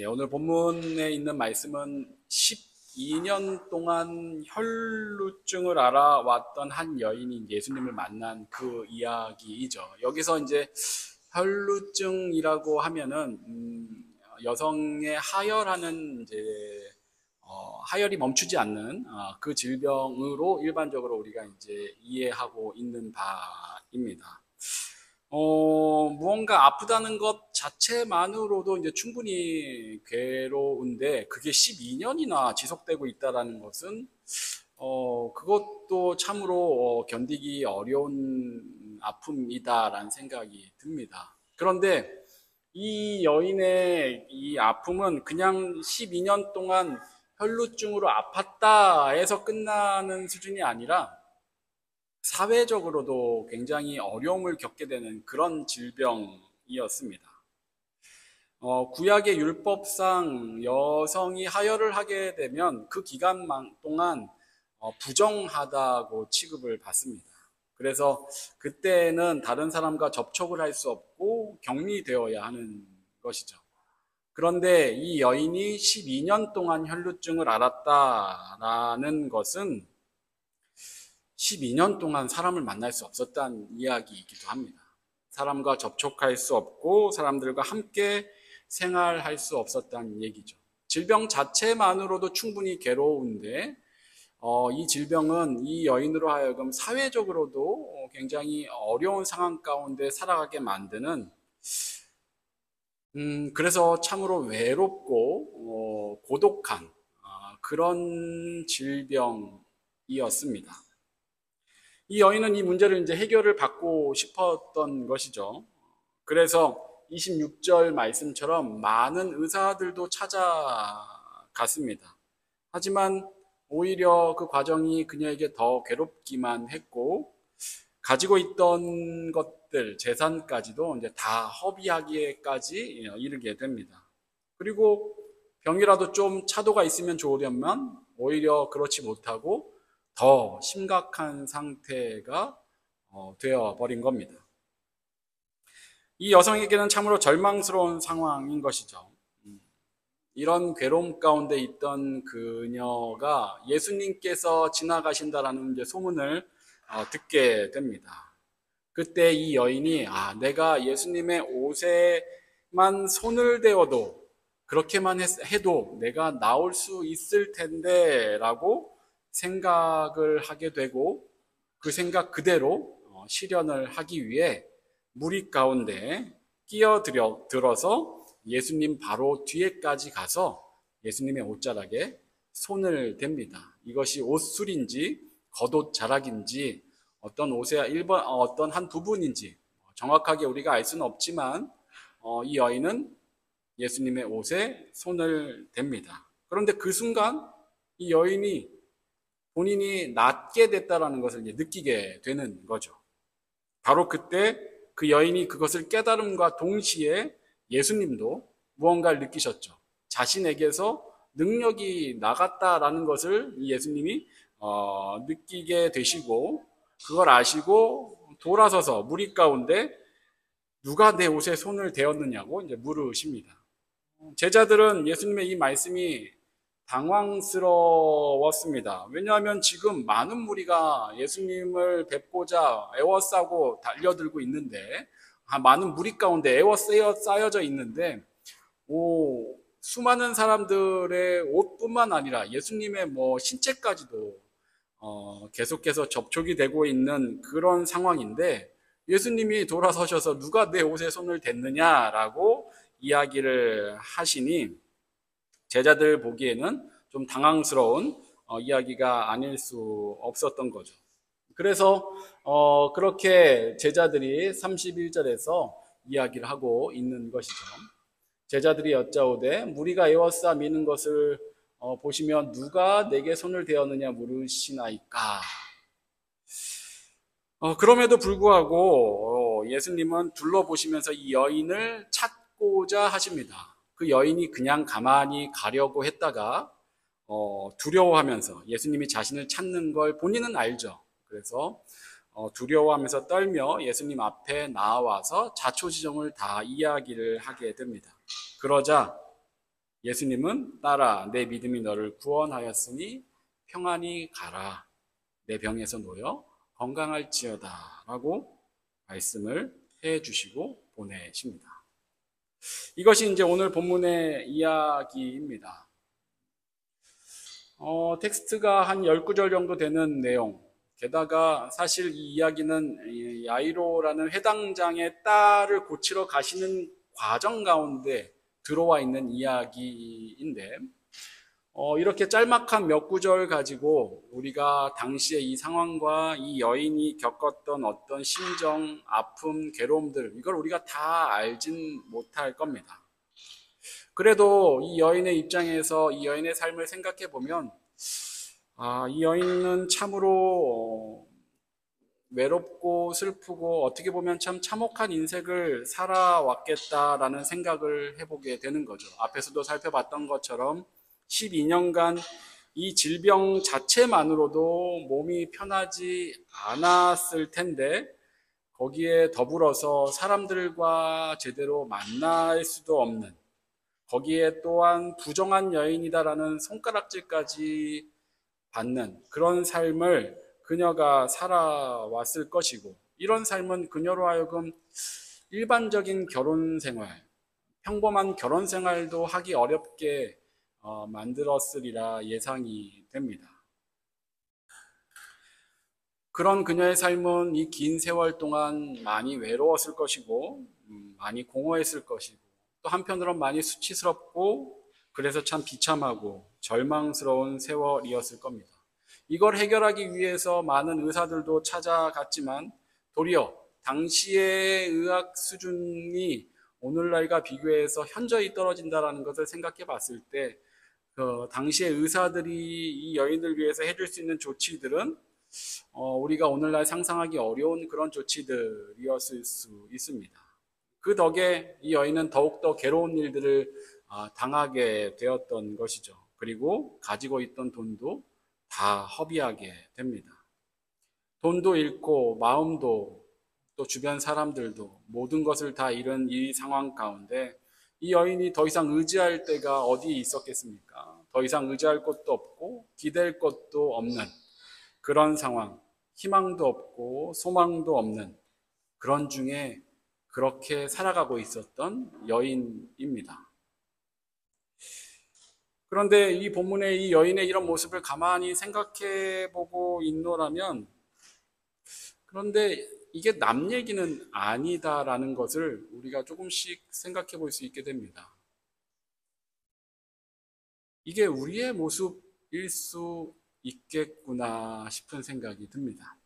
오늘 본문에 있는 말씀은 12년 동안 혈루증을 앓아왔던 한 여인이 예수님을 만난 그 이야기이죠. 여기서 이제 혈루증이라고 하면은 여성의 하혈하는 이제 하혈이 멈추지 않는 그 질병으로 일반적으로 우리가 이제 이해하고 있는 바입니다. 무언가 아프다는 것 자체만으로도 이제 충분히 괴로운데 그게 12년이나 지속되고 있다는 것은 그것도 참으로 견디기 어려운 아픔이다라는 생각이 듭니다. 그런데 이 여인의 이 아픔은 그냥 12년 동안 혈루증으로 아팠다 해서 끝나는 수준이 아니라 사회적으로도 굉장히 어려움을 겪게 되는 그런 질병이었습니다. 구약의 율법상 여성이 하혈을 하게 되면 그 기간 동안 부정하다고 취급을 받습니다. 그래서 그때는 다른 사람과 접촉을 할 수 없고 격리되어야 하는 것이죠. 그런데 이 여인이 12년 동안 혈루증을 앓았다라는 것은 12년 동안 사람을 만날 수 없었다는 이야기이기도 합니다. 사람과 접촉할 수 없고 사람들과 함께 생활할 수 없었다는 얘기죠. 질병 자체만으로도 충분히 괴로운데 이 질병은 이 여인으로 하여금 사회적으로도 굉장히 어려운 상황 가운데 살아가게 만드는 그래서 참으로 외롭고 고독한 그런 질병이었습니다. 이 여인은 이 문제를 이제 해결을 받고 싶었던 것이죠. 그래서 26절 말씀처럼 많은 의사들도 찾아갔습니다. 하지만 오히려 그 과정이 그녀에게 더 괴롭기만 했고, 가지고 있던 것들, 재산까지도 이제 다 허비하기에까지 이르게 됩니다. 그리고 병이라도 좀 차도가 있으면 좋으려면 오히려 그렇지 못하고 더 심각한 상태가 되어 버린 겁니다. 이 여성에게는 참으로 절망스러운 상황인 것이죠. 이런 괴로움 가운데 있던 그녀가 예수님께서 지나가신다라는 이제 소문을 듣게 됩니다. 그때 이 여인이 내가 예수님의 옷에만 손을 대어도 그렇게만 해도 내가 나올 수 있을 텐데 라고 생각을 하게 되고 그 생각 그대로 실현을 하기 위해 무리 가운데 끼어들어서 예수님 바로 뒤에까지 가서 예수님의 옷자락에 손을 댑니다. 이것이 옷술인지 겉옷 자락인지 어떤 한 부분인지 정확하게 우리가 알 수는 없지만 이 여인은 예수님의 옷에 손을 댑니다. 그런데 그 순간 이 여인이 본인이 낫게 됐다라는 것을 느끼게 되는 거죠. 바로 그때 그 여인이 그것을 깨달음과 동시에 예수님도 무언가를 느끼셨죠. 자신에게서 능력이 나갔다라는 것을 예수님이 느끼게 되시고 그걸 아시고 돌아서서 무리 가운데 누가 내 옷에 손을 대었느냐고 이제 물으십니다. 제자들은 예수님의 이 말씀이 당황스러웠습니다. 왜냐하면 지금 많은 무리가 예수님을 뵙고자 애워싸고 달려들고 있는데 많은 무리 가운데 쌓여져 있는데 수많은 사람들의 옷뿐만 아니라 예수님의 신체까지도 계속해서 접촉이 되고 있는 그런 상황인데 예수님이 돌아서셔서 누가 내 옷에 손을 댔느냐라고 이야기를 하시니 제자들 보기에는 좀 당황스러운 이야기가 아닐 수 없었던 거죠. 그래서 그렇게 제자들이 31절에서 이야기를 하고 있는 것이죠. 제자들이 여짜오되 무리가 에워싸 미는 것을 보시면 누가 내게 손을 대었느냐 물으시나이까. 그럼에도 불구하고 예수님은 둘러보시면서 이 여인을 찾고자 하십니다. 그 여인이 그냥 가만히 가려고 했다가 두려워하면서 예수님이 자신을 찾는 걸 본인은 알죠. 그래서 두려워하면서 떨며 예수님 앞에 나와서 자초지종을 다 이야기를 하게 됩니다. 그러자 예수님은 따라 내 믿음이 너를 구원하였으니 평안히 가라. 내 병에서 놓여 건강할지어다 라고 말씀을 해 주시고 보내십니다. 이것이 이제 오늘 본문의 이야기입니다. 텍스트가 한 10구절 정도 되는 내용. 게다가 사실 이 이야기는 야이로라는 회당장의 딸을 고치러 가시는 과정 가운데 들어와 있는 이야기인데, 이렇게 짤막한 몇 구절 가지고 우리가 당시에 이 상황과 이 여인이 겪었던 어떤 심정, 아픔, 괴로움들, 이걸 우리가 다 알진 못할 겁니다. 그래도 이 여인의 입장에서 이 여인의 삶을 생각해 보면, 이 여인은 참으로 외롭고 슬프고 어떻게 보면 참 참혹한 인생을 살아왔겠다라는 생각을 해보게 되는 거죠. 앞에서도 살펴봤던 것처럼 12년간 이 질병 자체만으로도 몸이 편하지 않았을 텐데, 거기에 더불어서 사람들과 제대로 만날 수도 없는, 거기에 또한 부정한 여인이다라는 손가락질까지 받는 그런 삶을 그녀가 살아왔을 것이고, 이런 삶은 그녀로 하여금 일반적인 결혼 생활, 평범한 결혼 생활도 하기 어렵게 만들었으리라 예상이 됩니다. 그런 그녀의 삶은 이 긴 세월 동안 많이 외로웠을 것이고, 많이 공허했을 것이고, 또 한편으론 많이 수치스럽고, 그래서 참 비참하고 절망스러운 세월이었을 겁니다. 이걸 해결하기 위해서 많은 의사들도 찾아갔지만, 도리어 당시의 의학 수준이 오늘날과 비교해서 현저히 떨어진다는 것을 생각해 봤을 때, 당시의 의사들이 이 여인을 위해서 해줄 수 있는 조치들은 우리가 오늘날 상상하기 어려운 그런 조치들이었을 수 있습니다. 그 덕에 이 여인은 더욱더 괴로운 일들을 당하게 되었던 것이죠. 그리고 가지고 있던 돈도 다 허비하게 됩니다. 돈도 잃고 마음도, 또 주변 사람들도, 모든 것을 다 잃은 이 상황 가운데 이 여인이 더 이상 의지할 데가 어디 있었겠습니까? 더 이상 의지할 곳도 없고 기댈 것도 없는 그런 상황, 희망도 없고 소망도 없는 그런 중에 그렇게 살아가고 있었던 여인입니다. 그런데 이 본문의 이 여인의 이런 모습을 가만히 생각해 보고 있노라면, 그런데 이게 남 얘기는 아니다라는 것을 우리가 조금씩 생각해 볼 수 있게 됩니다. 이게 우리의 모습일 수 있겠구나 싶은 생각이 듭니다.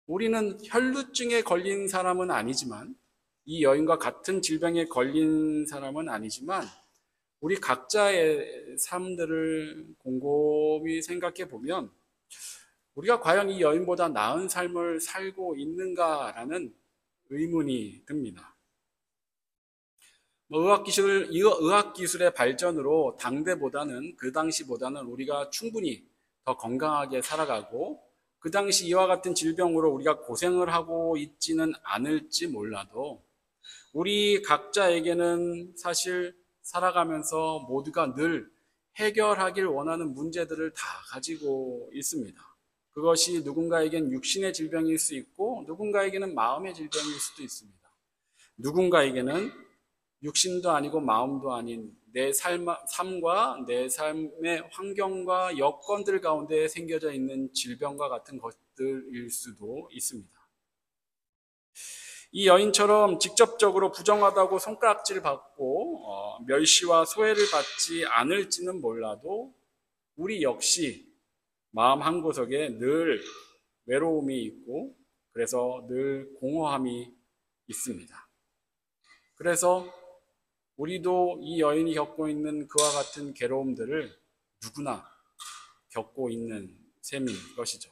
우리는 혈루증에 걸린 사람은 아니지만, 이 여인과 같은 질병에 걸린 사람은 아니지만, 우리 각자의 삶들을 곰곰이 생각해 보면 우리가 과연 이 여인보다 나은 삶을 살고 있는가라는 의문이 듭니다. 의학기술의 발전으로 당대보다는, 그 당시보다는 우리가 충분히 더 건강하게 살아가고, 그 당시 이와 같은 질병으로 우리가 고생을 하고 있지는 않을지 몰라도, 우리 각자에게는 사실 살아가면서 모두가 늘 해결하길 원하는 문제들을 다 가지고 있습니다. 그것이 누군가에겐 육신의 질병일 수 있고, 누군가에게는 마음의 질병일 수도 있습니다. 누군가에게는 육신도 아니고 마음도 아닌 내 삶과 내 삶의 환경과 여건들 가운데 생겨져 있는 질병과 같은 것들일 수도 있습니다. 이 여인처럼 직접적으로 부정하다고 손가락질 받고 멸시와 소외를 받지 않을지는 몰라도, 우리 역시 마음 한구석에 늘 외로움이 있고, 그래서 늘 공허함이 있습니다. 그래서 우리도 이 여인이 겪고 있는 그와 같은 괴로움들을 누구나 겪고 있는 셈인 것이죠.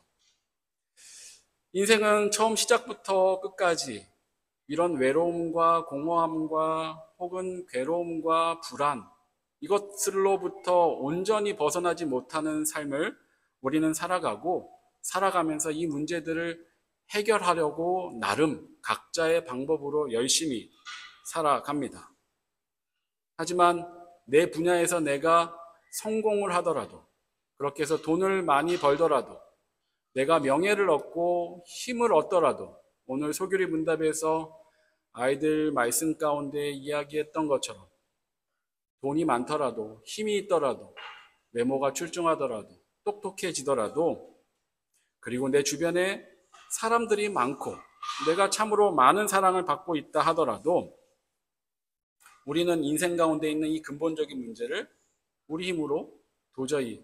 인생은 처음 시작부터 끝까지 이런 외로움과 공허함과 혹은 괴로움과 불안, 이것들로부터 온전히 벗어나지 못하는 삶을 우리는 살아가면서 이 문제들을 해결하려고 나름 각자의 방법으로 열심히 살아갑니다. 하지만 내 분야에서 내가 성공을 하더라도, 그렇게 해서 돈을 많이 벌더라도, 내가 명예를 얻고 힘을 얻더라도, 오늘 소규리 문답에서 아이들 말씀 가운데 이야기했던 것처럼 돈이 많더라도, 힘이 있더라도, 외모가 출중하더라도, 똑똑해지더라도, 그리고 내 주변에 사람들이 많고 내가 참으로 많은 사랑을 받고 있다 하더라도 우리는 인생 가운데 있는 이 근본적인 문제를 우리 힘으로 도저히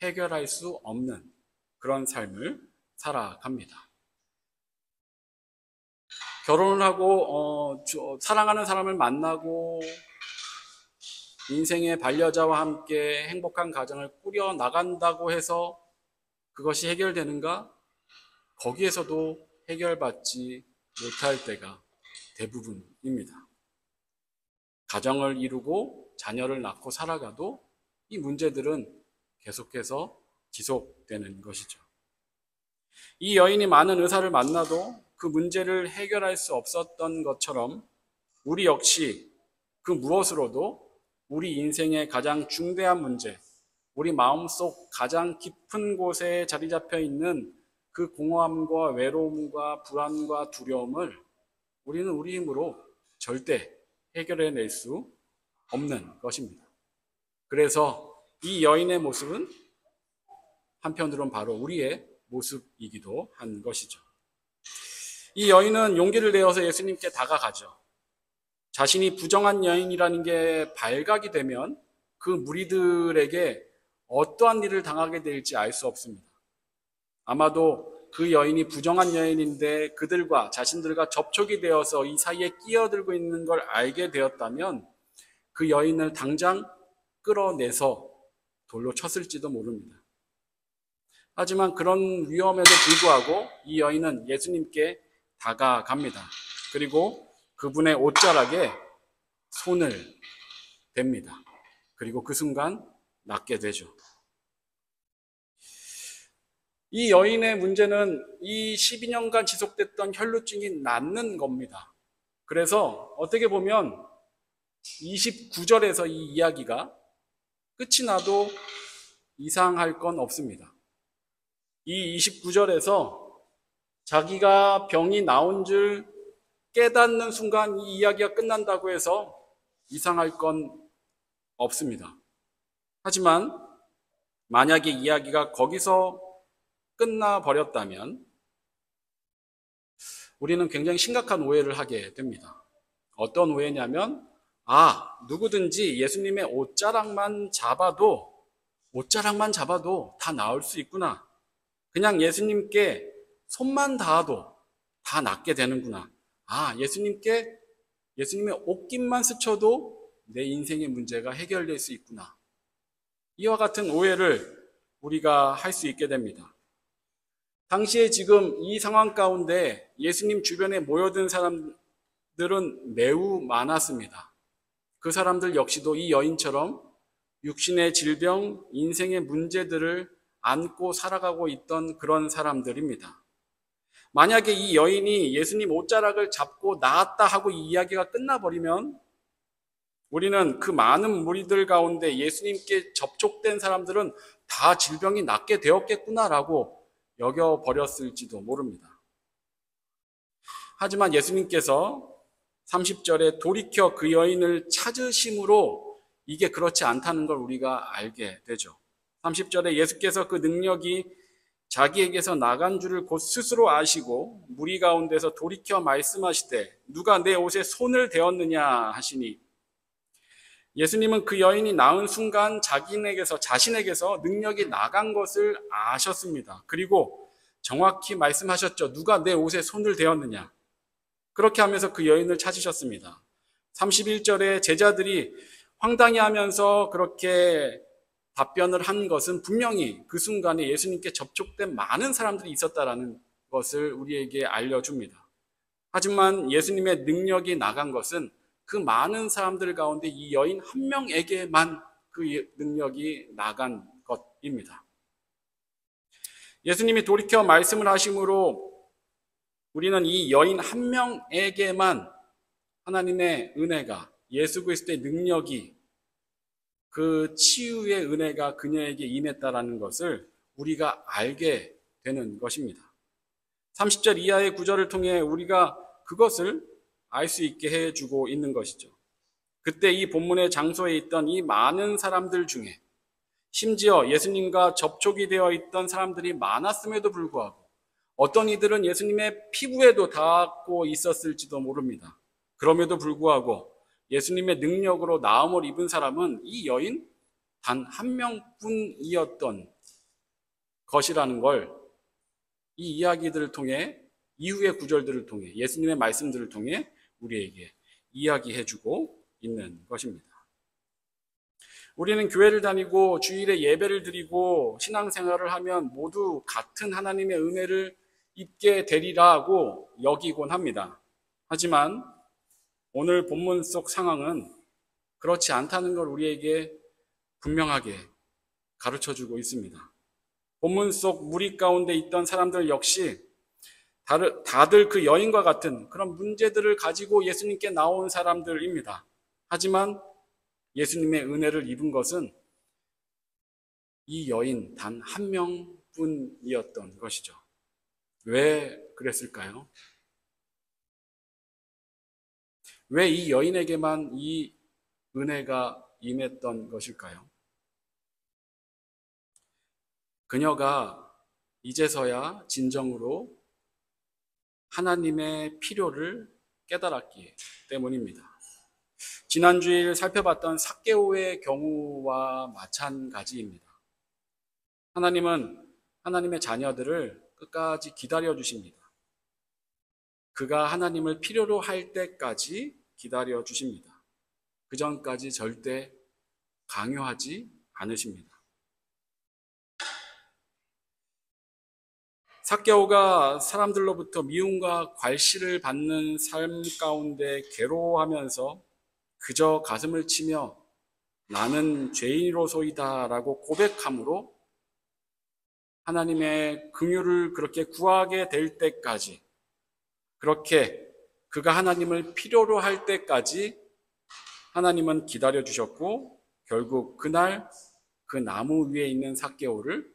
해결할 수 없는 그런 삶을 살아갑니다. 결혼을 하고 사랑하는 사람을 만나고 인생의 반려자와 함께 행복한 가정을 꾸려 나간다고 해서 그것이 해결되는가? 거기에서도 해결받지 못할 때가 대부분입니다. 가정을 이루고 자녀를 낳고 살아가도 이 문제들은 계속해서 지속되는 것이죠. 이 여인이 많은 의사를 만나도 그 문제를 해결할 수 없었던 것처럼 우리 역시 그 무엇으로도 우리 인생의 가장 중대한 문제, 우리 마음속 가장 깊은 곳에 자리 잡혀 있는 그 공허함과 외로움과 불안과 두려움을 우리는 우리 힘으로 절대 해결해낼 수 없는 것입니다. 그래서 이 여인의 모습은 한편으로는 바로 우리의 모습이기도 한 것이죠. 이 여인은 용기를 내어서 예수님께 다가가죠. 자신이 부정한 여인이라는 게 발각이 되면 그 무리들에게 어떠한 일을 당하게 될지 알 수 없습니다. 아마도 그 여인이 부정한 여인인데 그들과 자신들과 접촉이 되어서 이 사이에 끼어들고 있는 걸 알게 되었다면 그 여인을 당장 끌어내서 돌로 쳤을지도 모릅니다. 하지만 그런 위험에도 불구하고 이 여인은 예수님께 다가갑니다. 그리고 그분의 옷자락에 손을 댑니다. 그리고 그 순간 낫게 되죠. 이 여인의 문제는 이 12년간 지속됐던 혈루증이 낫는 겁니다. 그래서 어떻게 보면 29절에서 이 이야기가 끝이 나도 이상할 건 없습니다. 이 29절에서 자기가 병이 나온 줄 깨닫는 순간 이 이야기가 끝난다고 해서 이상할 건 없습니다. 하지만 만약에 이야기가 거기서 끝나버렸다면 우리는 굉장히 심각한 오해를 하게 됩니다. 어떤 오해냐면 누구든지 예수님의 옷자락만 잡아도 다 나을 수 있구나. 그냥 예수님께 손만 닿아도 다 낫게 되는구나. 예수님의 옷깃만 스쳐도 내 인생의 문제가 해결될 수 있구나. 이와 같은 오해를 우리가 할 수 있게 됩니다. 당시에 지금 이 상황 가운데 예수님 주변에 모여든 사람들은 매우 많았습니다. 그 사람들 역시도 이 여인처럼 육신의 질병, 인생의 문제들을 안고 살아가고 있던 그런 사람들입니다. 만약에 이 여인이 예수님 옷자락을 잡고 나았다 하고 이 이야기가 끝나버리면 우리는 그 많은 무리들 가운데 예수님께 접촉된 사람들은 다 질병이 낫게 되었겠구나라고 여겨버렸을지도 모릅니다. 하지만 예수님께서 30절에 돌이켜 그 여인을 찾으심으로 이게 그렇지 않다는 걸 우리가 알게 되죠. 30절에 예수께서 그 능력이 자기에게서 나간 줄을 곧 스스로 아시고 무리 가운데서 돌이켜 말씀하시되 누가 내 옷에 손을 대었느냐 하시니 예수님은 그 여인이 나은 순간 자신에게서 능력이 나간 것을 아셨습니다. 그리고 정확히 말씀하셨죠. 누가 내 옷에 손을 대었느냐. 그렇게 하면서 그 여인을 찾으셨습니다. 31절에 제자들이 황당해 하면서 그렇게 답변을 한 것은 분명히 그 순간에 예수님께 접촉된 많은 사람들이 있었다라는 것을 우리에게 알려줍니다. 하지만 예수님의 능력이 나간 것은 그 많은 사람들 가운데 이 여인 한 명에게만 그 능력이 나간 것입니다. 예수님이 돌이켜 말씀을 하심으로 우리는 이 여인 한 명에게만 하나님의 은혜가 예수 그리스도의 능력이, 그 치유의 은혜가 그녀에게 임했다라는 것을 우리가 알게 되는 것입니다. 30절 이하의 구절을 통해 우리가 그것을 알 수 있게 해주고 있는 것이죠. 그때 이 본문의 장소에 있던 이 많은 사람들 중에 심지어 예수님과 접촉이 되어 있던 사람들이 많았음에도 불구하고 어떤 이들은 예수님의 피부에도 닿고 있었을지도 모릅니다. 그럼에도 불구하고 예수님의 능력으로 나음을 입은 사람은 이 여인 단 한 명뿐이었던 것이라는 걸 이 이야기들을 통해, 이후의 구절들을 통해, 예수님의 말씀들을 통해 우리에게 이야기해주고 있는 것입니다. 우리는 교회를 다니고 주일에 예배를 드리고 신앙생활을 하면 모두 같은 하나님의 은혜를 입게 되리라고 여기곤 합니다. 하지만 오늘 본문 속 상황은 그렇지 않다는 걸 우리에게 분명하게 가르쳐주고 있습니다. 본문 속 무리 가운데 있던 사람들 역시 다들 그 여인과 같은 그런 문제들을 가지고 예수님께 나온 사람들입니다. 하지만 예수님의 은혜를 입은 것은 이 여인 단 한 명뿐이었던 것이죠. 왜 그랬을까요? 왜 이 여인에게만 이 은혜가 임했던 것일까요? 그녀가 이제서야 진정으로 하나님의 필요를 깨달았기 때문입니다. 지난주일 살펴봤던 삭개오의 경우와 마찬가지입니다. 하나님은 하나님의 자녀들을 끝까지 기다려 주십니다. 그가 하나님을 필요로 할 때까지 기다려 주십니다. 그 전까지 절대 강요하지 않으십니다. 삭개오가 사람들로부터 미움과 괄시를 받는 삶 가운데 괴로워하면서 그저 가슴을 치며 나는 죄인으로소이다 라고 고백함으로 하나님의 긍휼을 그렇게 구하게 될 때까지, 그렇게 그가 하나님을 필요로 할 때까지 하나님은 기다려 주셨고, 결국 그날 그 나무 위에 있는 삭개오를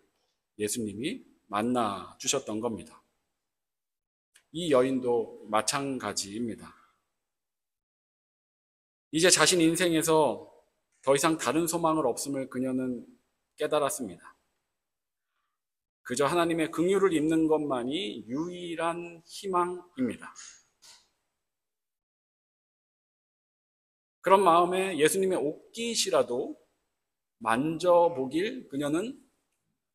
예수님이 만나 주셨던 겁니다. 이 여인도 마찬가지입니다. 이제 자신 인생에서 더 이상 다른 소망을 없음을 그녀는 깨달았습니다. 그저 하나님의 긍휼을 입는 것만이 유일한 희망입니다. 그런 마음에 예수님의 옷깃이라도 만져보길 그녀는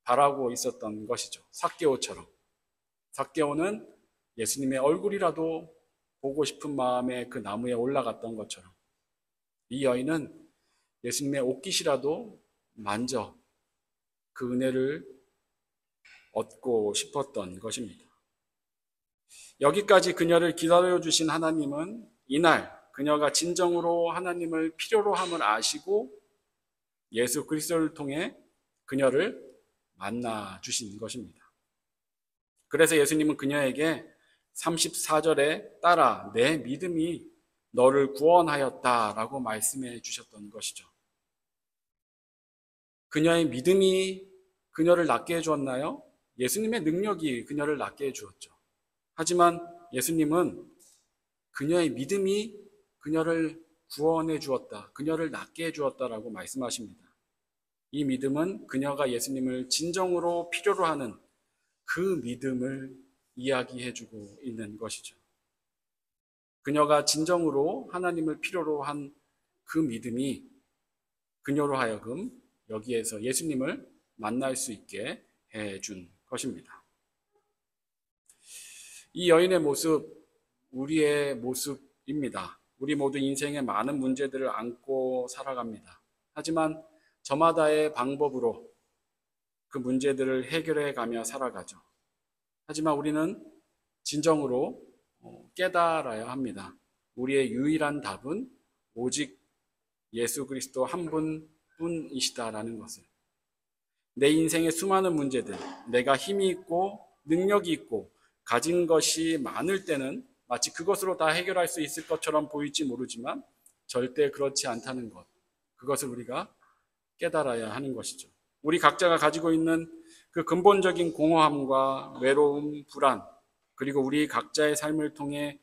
바라고 있었던 것이죠. 삭개오처럼. 삭개오는 예수님의 얼굴이라도 보고 싶은 마음에 그 나무에 올라갔던 것처럼 이 여인은 예수님의 옷깃이라도 만져 그 은혜를 얻고 싶었던 것입니다. 여기까지 그녀를 기다려주신 하나님은 이날 그녀가 진정으로 하나님을 필요로 함을 아시고 예수 그리스도를 통해 그녀를 만나 주신 것입니다. 그래서 예수님은 그녀에게 34절에 따라 내 믿음이 너를 구원하였다라고 말씀해 주셨던 것이죠. 그녀의 믿음이 그녀를 낫게 해주었나요? 예수님의 능력이 그녀를 낫게 해주었죠. 하지만 예수님은 그녀의 믿음이 그녀를 구원해 주었다, 그녀를 낫게 해주었다라고 말씀하십니다. 이 믿음은 그녀가 예수님을 진정으로 필요로 하는 그 믿음을 이야기해주고 있는 것이죠. 그녀가 진정으로 하나님을 필요로 한 그 믿음이 그녀로 하여금 여기에서 예수님을 만날 수 있게 해준 것입니다. 이 여인의 모습, 우리의 모습입니다. 우리 모두 인생에 많은 문제들을 안고 살아갑니다. 하지만 저마다의 방법으로 그 문제들을 해결해 가며 살아가죠. 하지만 우리는 진정으로 깨달아야 합니다. 우리의 유일한 답은 오직 예수 그리스도 한 분뿐이시다라는 것을. 내 인생의 수많은 문제들, 내가 힘이 있고 능력이 있고 가진 것이 많을 때는 마치 그것으로 다 해결할 수 있을 것처럼 보일지 모르지만 절대 그렇지 않다는 것. 그것을 우리가 깨달아야 하는 것이죠. 우리 각자가 가지고 있는 그 근본적인 공허함과 외로움, 불안, 그리고 우리 각자의 삶을 통해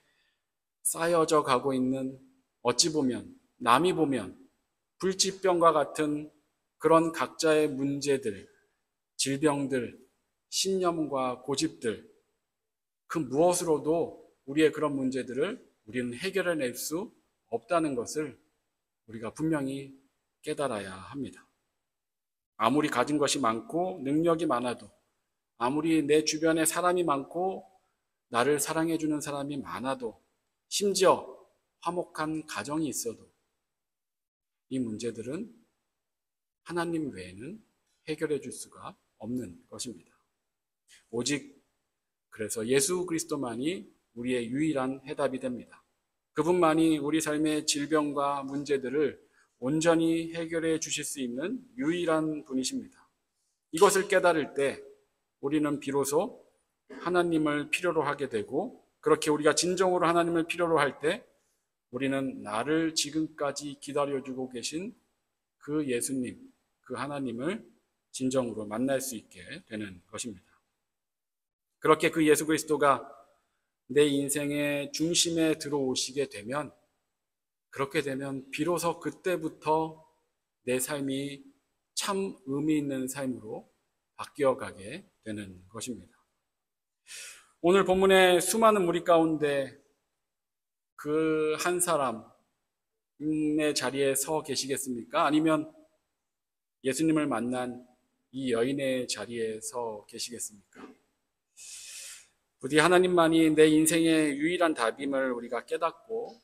쌓여져 가고 있는, 어찌 보면, 남이 보면 불치병과 같은 그런 각자의 문제들, 질병들, 신념과 고집들, 그 무엇으로도 우리의 그런 문제들을 우리는 해결해낼 수 없다는 것을 우리가 분명히 깨달아야 합니다. 아무리 가진 것이 많고 능력이 많아도, 아무리 내 주변에 사람이 많고 나를 사랑해주는 사람이 많아도, 심지어 화목한 가정이 있어도 이 문제들은 하나님 외에는 해결해 줄 수가 없는 것입니다. 오직 그래서 예수 그리스도만이 우리의 유일한 해답이 됩니다. 그분만이 우리 삶의 질병과 문제들을 온전히 해결해 주실 수 있는 유일한 분이십니다. 이것을 깨달을 때 우리는 비로소 하나님을 필요로 하게 되고, 그렇게 우리가 진정으로 하나님을 필요로 할 때 우리는 나를 지금까지 기다려주고 계신 그 예수님, 그 하나님을 진정으로 만날 수 있게 되는 것입니다. 그렇게 그 예수 그리스도가 내 인생의 중심에 들어오시게 되면, 그렇게 되면 비로소 그때부터 내 삶이 참 의미 있는 삶으로 바뀌어가게 되는 것입니다. 오늘 본문의 수많은 무리 가운데 그 한 사람의 자리에 서 계시겠습니까? 아니면 예수님을 만난 이 여인의 자리에 서 계시겠습니까? 부디 하나님만이 내 인생의 유일한 답임을 우리가 깨닫고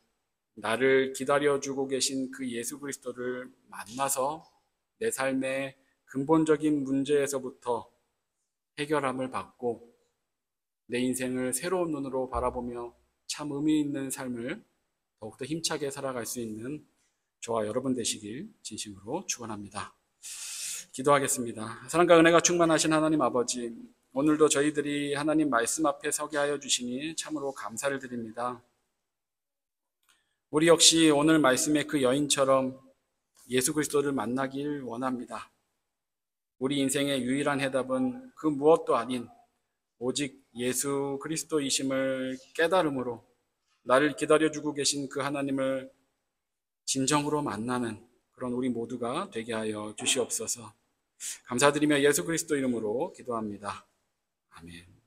나를 기다려주고 계신 그 예수 그리스도를 만나서 내 삶의 근본적인 문제에서부터 해결함을 받고 내 인생을 새로운 눈으로 바라보며 참 의미 있는 삶을 더욱더 힘차게 살아갈 수 있는 저와 여러분 되시길 진심으로 축원합니다. 기도하겠습니다. 사랑과 은혜가 충만하신 하나님 아버지, 오늘도 저희들이 하나님 말씀 앞에 서게 하여 주시니 참으로 감사를 드립니다. 우리 역시 오늘 말씀의 그 여인처럼 예수 그리스도를 만나길 원합니다. 우리 인생의 유일한 해답은 그 무엇도 아닌 오직 예수 그리스도이심을 깨달음으로 나를 기다려주고 계신 그 하나님을 진정으로 만나는 그런 우리 모두가 되게 하여 주시옵소서. 감사드리며 예수 그리스도 이름으로 기도합니다. 아멘.